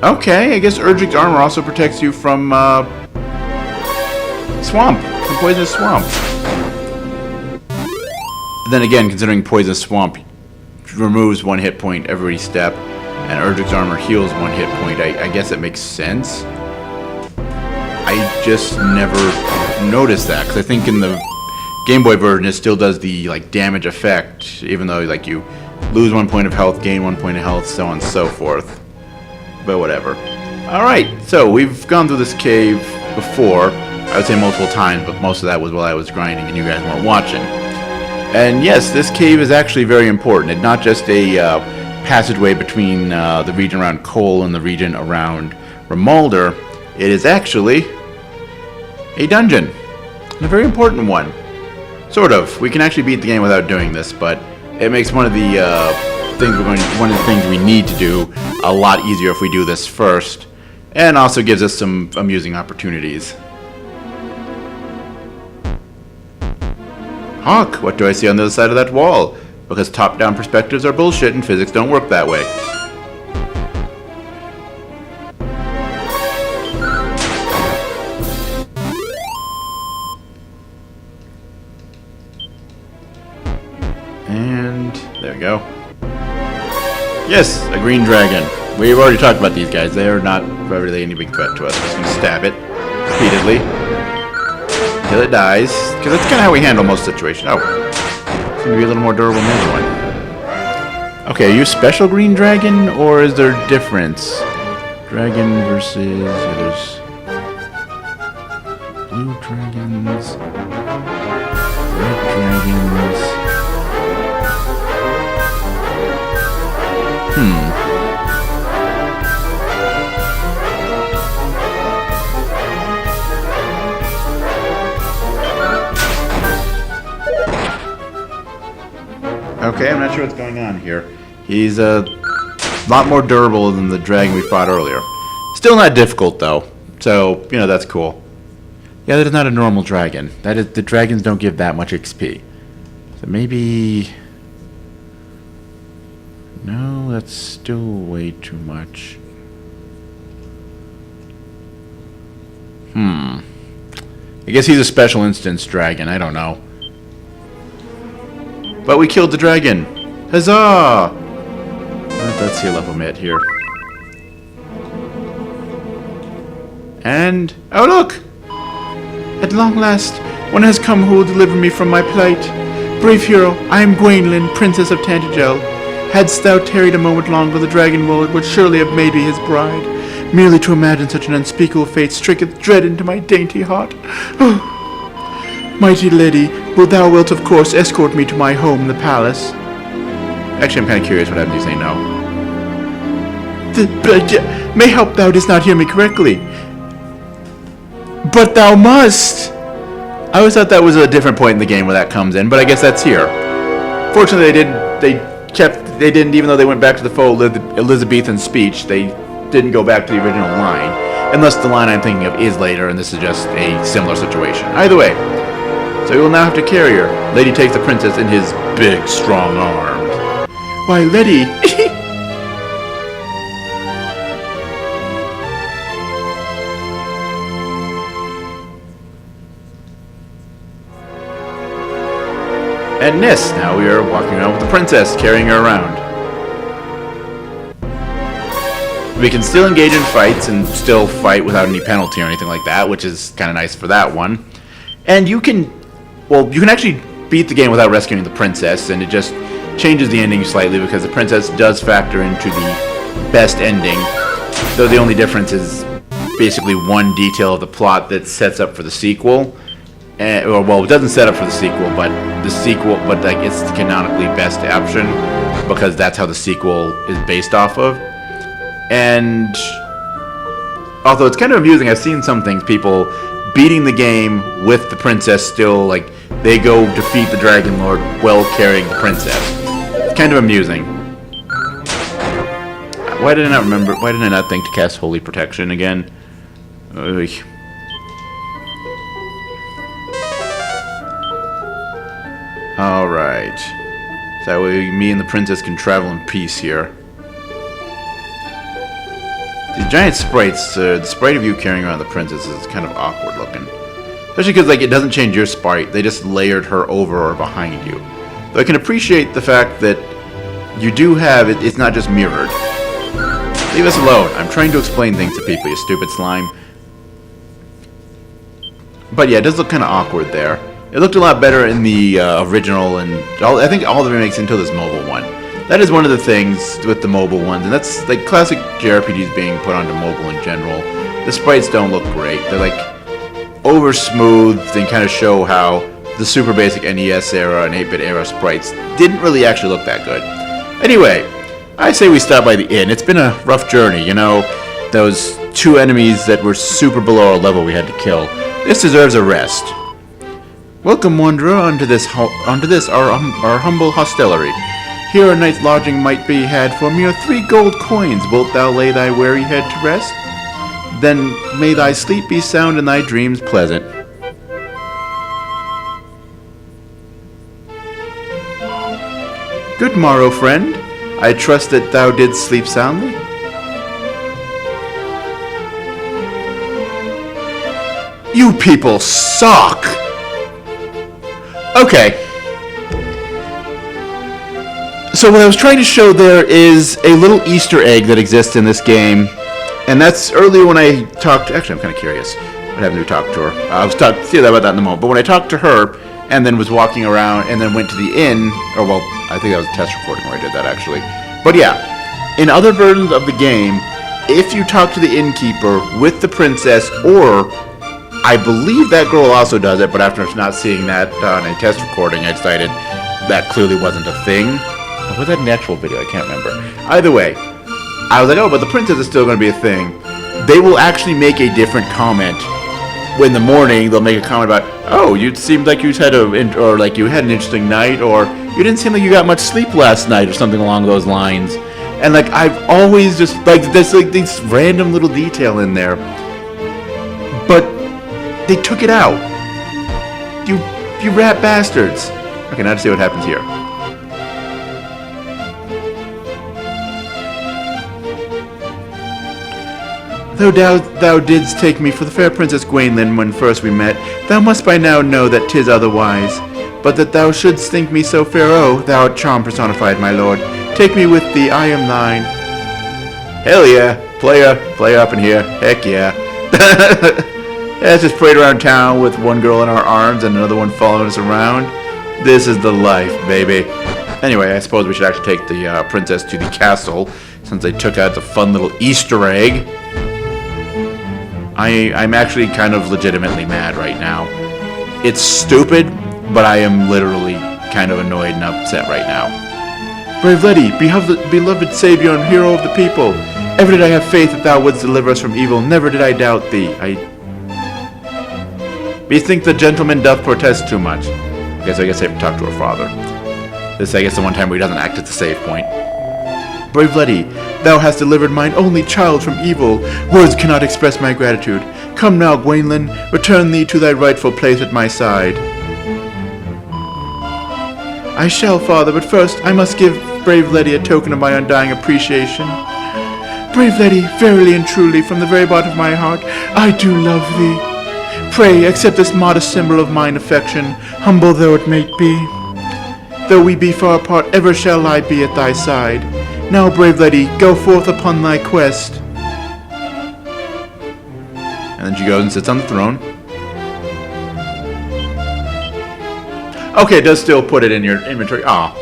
[SPEAKER 1] Okay, I guess Erdrick's armor also protects you from swamp, from poisonous swamp. Then again, considering poisonous swamp removes 1 hit point every step, and Erdrick's armor heals 1 hit point, I guess it makes sense. I just never noticed that, because I think in the Game Boy version it still does the like damage effect, even though like you lose 1 point of health, gain 1 point of health, so on and so forth. But whatever. Alright, so we've gone through this cave before, I would say multiple times, but most of that was while I was grinding and you guys weren't watching. And yes, this cave is actually very important. It's not just a passageway between the region around Cole and the region around Rimalder. It is actually a dungeon. And a very important one. Sort of. We can actually beat the game without doing this, but it makes one of the things we need to do a lot easier if we do this first. And also gives us some amusing opportunities. Hawk, what do I see on the other side of that wall? Because top-down perspectives are bullshit and physics don't work that way. And there we go. Yes, a green dragon. We've already talked about these guys. They are not really any big threat to us. Just gonna stab it repeatedly until it dies. Because that's kind of how we handle most situations. Oh. Seem to be a little more durable than the other one. Okay, are you special green dragon, or is there a difference? Dragon versus... Yeah, there's... Blue dragons... Red dragons... Okay, I'm not sure what's going on here. He's a lot more durable than the dragon we fought earlier. Still not difficult, though. So, you know, that's cool. Yeah, that is not a normal dragon. That is, the dragons don't give that much XP. So maybe... No, that's still way too much. I guess he's a special instance dragon. I don't know. But we killed the dragon! Huzzah! Let's see a level met here. And... Oh, look! At long last, one has come who will deliver me from my plight. Brave hero, I am Gwaelin, Princess of Tantagel. Hadst thou tarried a moment longer, the dragon would surely have made me his bride. Merely to imagine such an unspeakable fate stricketh dread into my dainty heart. Mighty lady, thou wilt of course escort me to my home in the palace. Actually, I'm kind of curious what happens if you say no. Mayhap thou didst not hear me correctly. But thou must! I always thought that was a different point in the game where that comes in, but I guess that's here. Fortunately, they they didn't, even though they went back to the faux Elizabethan speech, they didn't go back to the original line. Unless the line I'm thinking of is later, and this is just a similar situation. Either way, so he will now have to carry her. Lady takes the princess in his big, strong arms. Why, Letty! And Nis, now we are walking around with the princess, carrying her around. We can still engage in fights and still fight without any penalty or anything like that, which is kind of nice for that one. And you can actually beat the game without rescuing the princess, and it just changes the ending slightly because the princess does factor into the best ending, though the only difference is basically one detail of the plot that sets up for the sequel. Well, it doesn't set up for the sequel, but like it's the canonically best option because that's how the sequel is based off of. And although it's kind of amusing, I've seen some things, people beating the game with the princess still, like they go defeat the Dragon Lord while carrying the princess. It's kind of amusing. Why did I not think to cast Holy Protection again? Ugh. Alright. So that way me and the princess can travel in peace here. The giant sprites, the sprite of you carrying around the princess is kind of awkward looking. Especially because like it doesn't change your sprite, they just layered her over or behind you. Though I can appreciate the fact that you do have, it's not just mirrored. Leave us alone. I'm trying to explain things to people, you stupid slime. But yeah, it does look kind of awkward there. It looked a lot better in the original, and I think all the remakes until this mobile one. That is one of the things with the mobile ones, and that's like classic JRPGs being put onto mobile in general. The sprites don't look great. They're like over smoothed and kind of show how the super basic NES era and 8-bit era sprites didn't really actually look that good. Anyway, I say we stop by the inn. It's been a rough journey, you know, those two enemies that were super below our level we had to kill. This deserves a rest. Welcome, wanderer, unto this our humble hostelry. Here a night's lodging might be had for mere 3 gold coins. Wilt thou lay thy weary head to rest? Then may thy sleep be sound and thy dreams pleasant. Good morrow, friend. I trust that thou didst sleep soundly. You people suck! Okay. So what I was trying to show there is a little Easter egg that exists in this game. And that's earlier when I talked... Actually, I'm kind of curious what happened to talk to her. I was see about that in a moment. But when I talked to her and then was walking around and then went to the inn... Or, well, I think that was a test recording where I did that, actually. But yeah, in other versions of the game, if you talk to the innkeeper with the princess, or... I believe that girl also does it, but after not seeing that on a test recording, I decided that clearly wasn't a thing. Or was that an actual video? I can't remember. Either way, I was like, oh, but the princess is still going to be a thing. They will actually make a different comment. In the morning, they'll make a comment about, oh, you seemed like you had you had an interesting night, or you didn't seem like you got much sleep last night, or something along those lines. And like I've always just like there's like this random little detail in there, but they took it out. You rat bastards. Okay, now to see what happens here. Though thou didst take me for the fair Princess Gwaelin when first we met, thou must by now know that 'tis otherwise. But that thou shouldst think me so fair, oh, thou art charm personified, my lord. Take me with thee, I am thine. Hell yeah, player up in here. Heck yeah. Let's just parade around town with one girl in our arms and another one following us around. This is the life, baby. Anyway, I suppose we should actually take the princess to the castle, since they took out the fun little Easter egg. I'm actually kind of legitimately mad right now. It's stupid, but I am literally kind of annoyed and upset right now. Brave Letty, beloved savior and hero of the people, ever did I have faith that thou wouldst deliver us from evil, never did I doubt thee. Methink the gentleman doth protest too much. Okay, so I guess I have to talk to her father. This, I guess, the one time where he doesn't act at the save point. Brave Letty, thou hast delivered mine only child from evil. Words cannot express my gratitude. Come now, Gwaelin, return thee to thy rightful place at my side. I shall, father, but first I must give brave Letty a token of my undying appreciation. Brave Letty, verily and truly, from the very bottom of my heart, I do love thee. Pray, accept this modest symbol of mine affection, humble though it may be. Though we be far apart, ever shall I be at thy side. Now, brave Letty, go forth upon thy quest. And then she goes and sits on the throne. Okay, it does still put it in your inventory. Ah.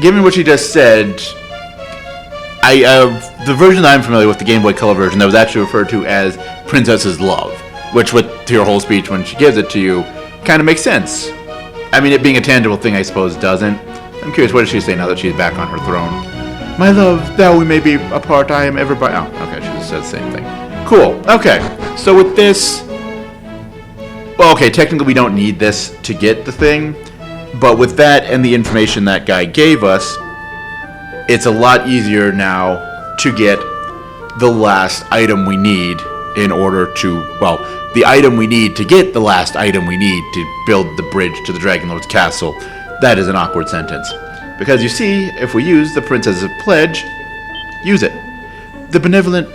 [SPEAKER 1] Given what she just said, the version that I'm familiar with, the Game Boy Color version, that was actually referred to as Princess's Love, which, with your whole speech when she gives it to you, kind of makes sense. I mean, it being a tangible thing, I suppose, doesn't. I'm curious, what does she say now that she's back on her throne? My love, thou we may be apart, I am ever by... Oh, okay, she just said the same thing. Cool, okay. So with this... Well, okay, technically we don't need this to get the thing, but with that and the information that guy gave us, it's a lot easier now to get the last item we need in order to... Well, the item we need to get the last item we need to build the bridge to the Dragon Lord's castle. That is an awkward sentence. Because you see, if we use the Princess's Pledge, use it. The benevolent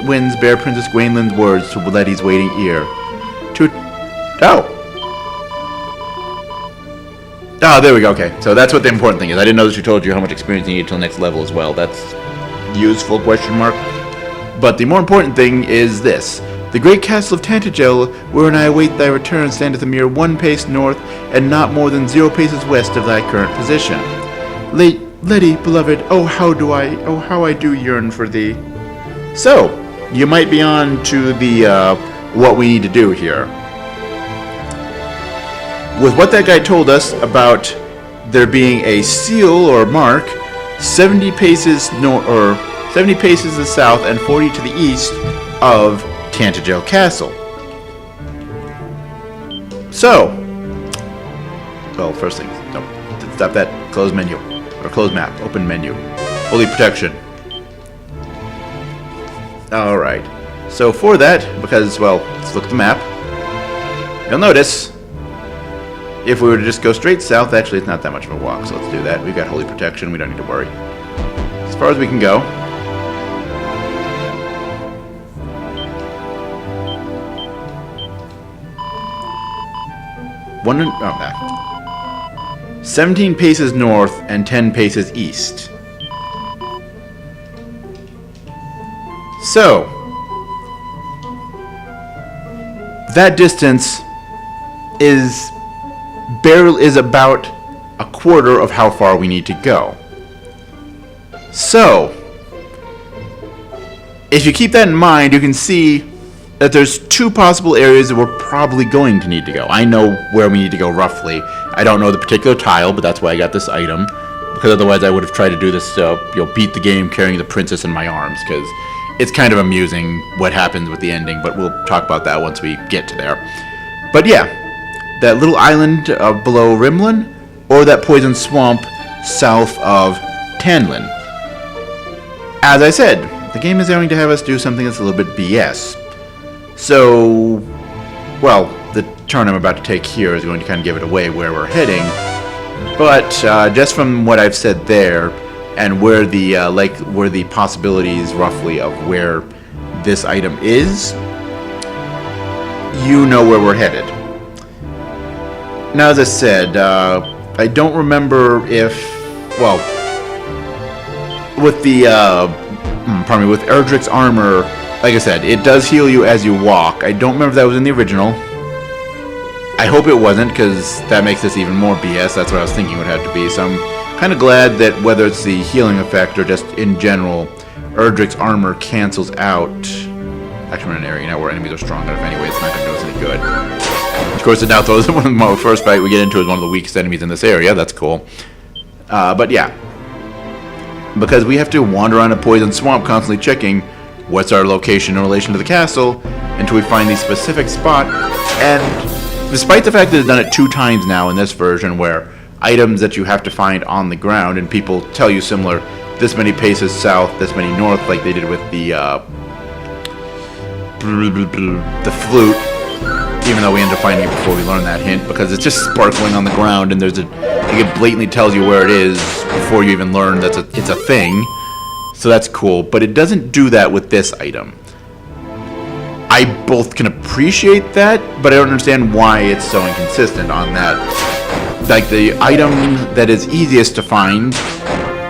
[SPEAKER 1] winds bear Princess Gwaelin's words to Letty's waiting ear. Oh, there we go, okay. So that's what the important thing is. I didn't know that she told you how much experience you need till the next level as well. That's useful, question mark. But the more important thing is this. The great castle of Tantagel, wherein I await thy return, standeth a mere 1 pace north, and not more than 0 paces west of thy current position. Letty, beloved, oh how I do yearn for thee. So, you might be on to the, what we need to do here. With what that guy told us about there being a seal or mark 70 paces north, or 70 paces to the south and 40 to the east of Tantagel Castle. So, well, first thing, no, stop that, close menu, or close map, open menu, holy protection. Alright, so for that, because, well, let's look at the map, you'll notice, if we were to just go straight south, actually it's not that much of a walk, so let's do that. We've got holy protection, we don't need to worry. As far as we can go. Back. 17 paces north and 10 paces east. So, that distance is about a quarter of how far we need to go. So, if you keep that in mind, you can see that there's 2 possible areas that we're probably going to need to go. I know where we need to go roughly. I don't know the particular tile, but that's why I got this item. Because otherwise I would have tried to do this, beat the game carrying the princess in my arms, because it's kind of amusing what happens with the ending, but we'll talk about that once we get to there. But yeah, that little island below Rimlin, or that poison swamp south of Tanlin. As I said, the game is going to have us do something that's a little bit BS. So, well, the turn I'm about to take here is going to kind of give it away where we're heading. But just from what I've said there, and where the where the possibilities roughly of where this item is, you know where we're headed. Now, as I said, I don't remember if, well, with the with Erdrick's armor. Like I said, it does heal you as you walk. I don't remember if that was in the original. I hope it wasn't, because that makes this even more BS. That's what I was thinking it would have to be. So I'm kind of glad that whether it's the healing effect or just in general, Erdrick's armor cancels out. Actually, we're in an area now where enemies are strong enough anyway. It's not going to do us any good. Of course, it now throws one of the first fight we get into is one of the weakest enemies in this area. That's cool. But yeah. Because we have to wander around a poison swamp constantly checking what's our location in relation to the castle until we find the specific spot, and despite the fact that it's done it 2 times now in this version, where items that you have to find on the ground, and people tell you similar, this many paces south, this many north, like they did with the flute, even though we end up finding it before we learn that hint, because it's just sparkling on the ground, and it blatantly tells you where it is before you even learn that it's a thing. So that's cool, but it doesn't do that with this item. I both can appreciate that, but I don't understand why it's so inconsistent on that. Like, the item that is easiest to find,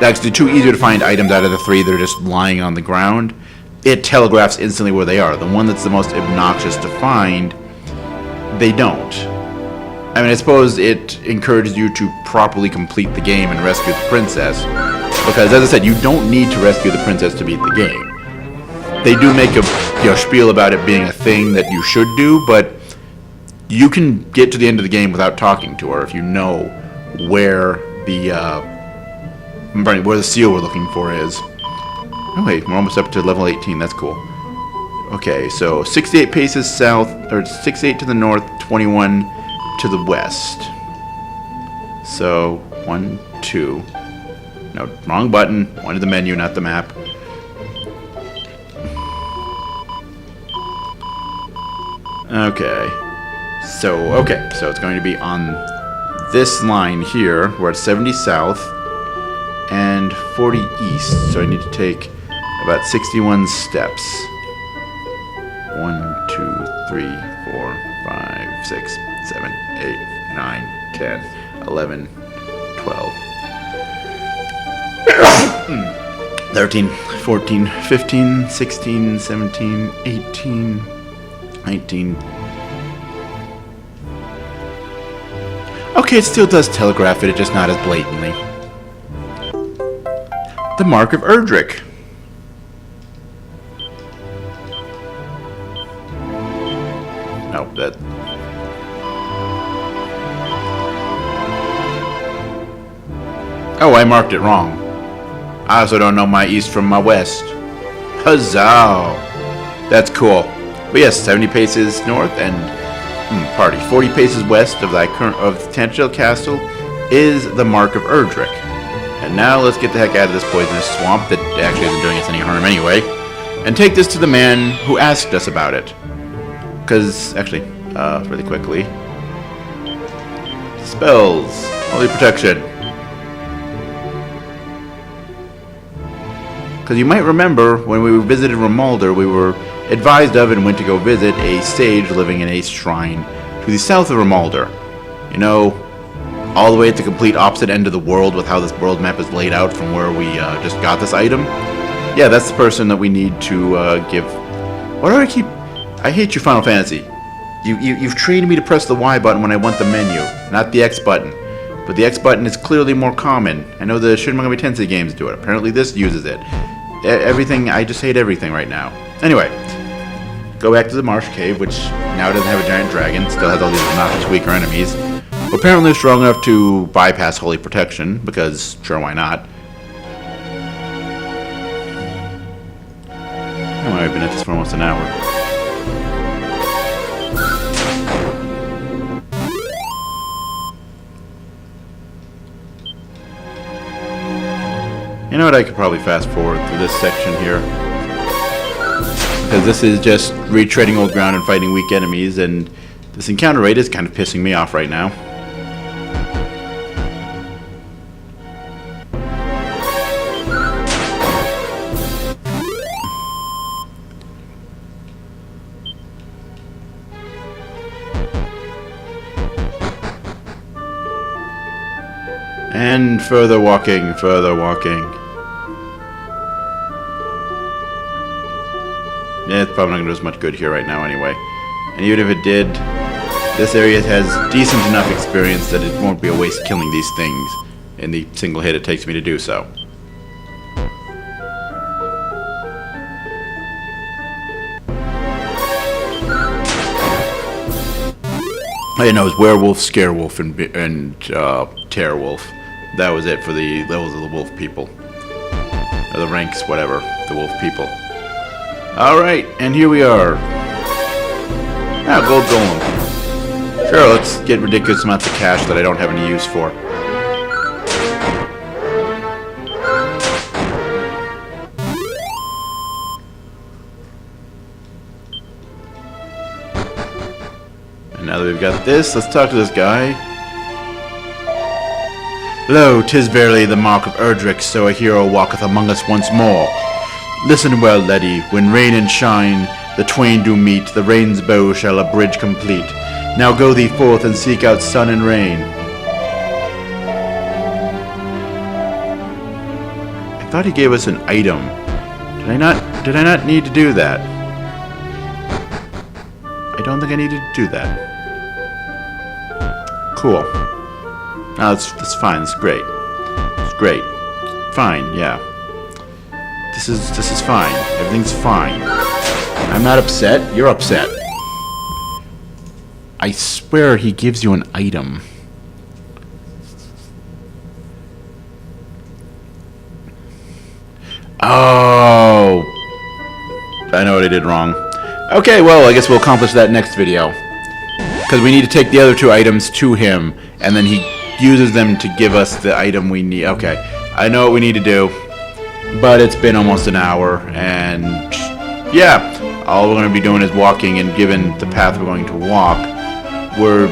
[SPEAKER 1] actually 2 easier to find items out of the 3 that are just lying on the ground, it telegraphs instantly where they are. The one that's the most obnoxious to find, they don't. I mean, I suppose it encourages you to properly complete the game and rescue the princess, because, as I said, you don't need to rescue the princess to beat the game. They do make a spiel about it being a thing that you should do, but you can get to the end of the game without talking to her if you know where the seal we're looking for is. Oh wait, we're almost up to level 18. That's cool. Okay, so 68 paces south, or 68 to the north, 21 to the west. So 1, 2. No, wrong button. 1 to the menu, not the map. Okay. So it's going to be on this line here, where it's 70 south and 40 east. So I need to take about 61 steps. 1, 2, 3, 4, 5, 6, 7, 8, 9, 10, 11, 12, 13, 14, 15, 16, 17, 18, 19. Okay, it still does telegraph it, just not as blatantly. The Mark of Erdrick. No, that... Oh, I marked it wrong. I also don't know my east from my west. Huzzah! That's cool. But yes, 70 paces north and 40 paces west of the Tangiel Castle is the Mark of Erdrick. And now let's get the heck out of this poisonous swamp that actually isn't doing us any harm anyway, and take this to the man who asked us about it. Because, actually, really quickly, spells, holy protection. Because you might remember when we visited Romualdar, we were advised of and went to go visit a sage living in a shrine to the south of Romualdar. You know, all the way at the complete opposite end of the world with how this world map is laid out from where we just got this item. Yeah, that's the person that we need to give... Why do I keep... I hate you, Final Fantasy. You've trained me to press the Y button when I want the menu, not the X button. But the X button is clearly more common. I know the Shin Megami Tensei games do it. Apparently this uses it. Everything, I just hate everything right now. Anyway, go back to the Marsh Cave, which now doesn't have a giant dragon, still has all these obnoxious weaker enemies. Apparently they're strong enough to bypass Holy Protection, because sure, why not? Oh, I've been at this for almost an hour. You know what, I could probably fast forward through this section here. Because this is just retreading old ground and fighting weak enemies, and this encounter rate is kind of pissing me off right now. And further walking, further walking. Yeah, it's probably not going to do as much good here right now anyway. And even if it did, this area has decent enough experience that it won't be a waste killing these things in the single hit it takes me to do so. I know, it was Werewolf, Scarewolf, and Terrorwolf. That was it for the levels of the wolf people. Or the ranks, whatever, the wolf people. Alright, and here we are. Ah, Gold Golem. Sure, let's get ridiculous amounts of cash that I don't have any use for. And now that we've got this, let's talk to this guy. Lo, 'tis verily the mark of Erdrick, so a hero walketh among us once more. Listen well, laddie, when rain and shine, the twain do meet, the rain's bow shall a bridge complete. Now go thee forth and seek out sun and rain. I thought he gave us an item. Did I not need to do that? I don't think I needed to do that. Cool. No, that's fine. That's great. It's great. Fine. Yeah. This is fine. Everything's fine. I'm not upset. You're upset. I swear he gives you an item. Oh. I know what I did wrong. Okay, well, I guess we'll accomplish that next video. Because we need to take the other 2 items to him, and then he uses them to give us the item we need. Okay, I know what we need to do, but it's been almost an hour, and yeah, all we're going to be doing is walking, and given the path we're going to walk, we're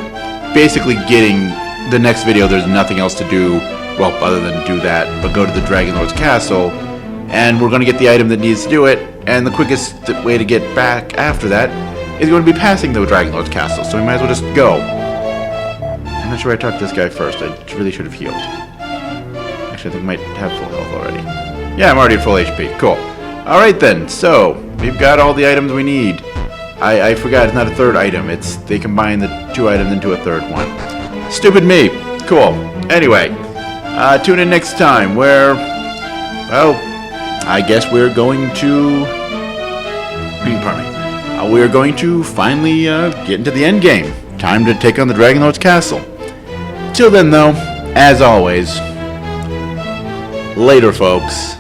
[SPEAKER 1] basically getting the next video. There's nothing else to do, well, other than do that, but go to the Dragon Lord's castle, and we're going to get the item that needs to do it, and the quickest way to get back after that is going to be passing the Dragon Lord's castle, so we might as well just go. I'm not sure I talked to this guy first. I really should have healed. Actually, I think I might have full health already. Yeah, I'm already at full HP. Cool. Alright then, so we've got all the items we need. I forgot it's not a third item. They combine the 2 items into a third one. Stupid me. Cool. Anyway, tune in next time where, well, I guess we're going to... Pardon me. We're going to finally get into the end game. Time to take on the Dragon Lord's castle. Till then, though, as always, later, folks.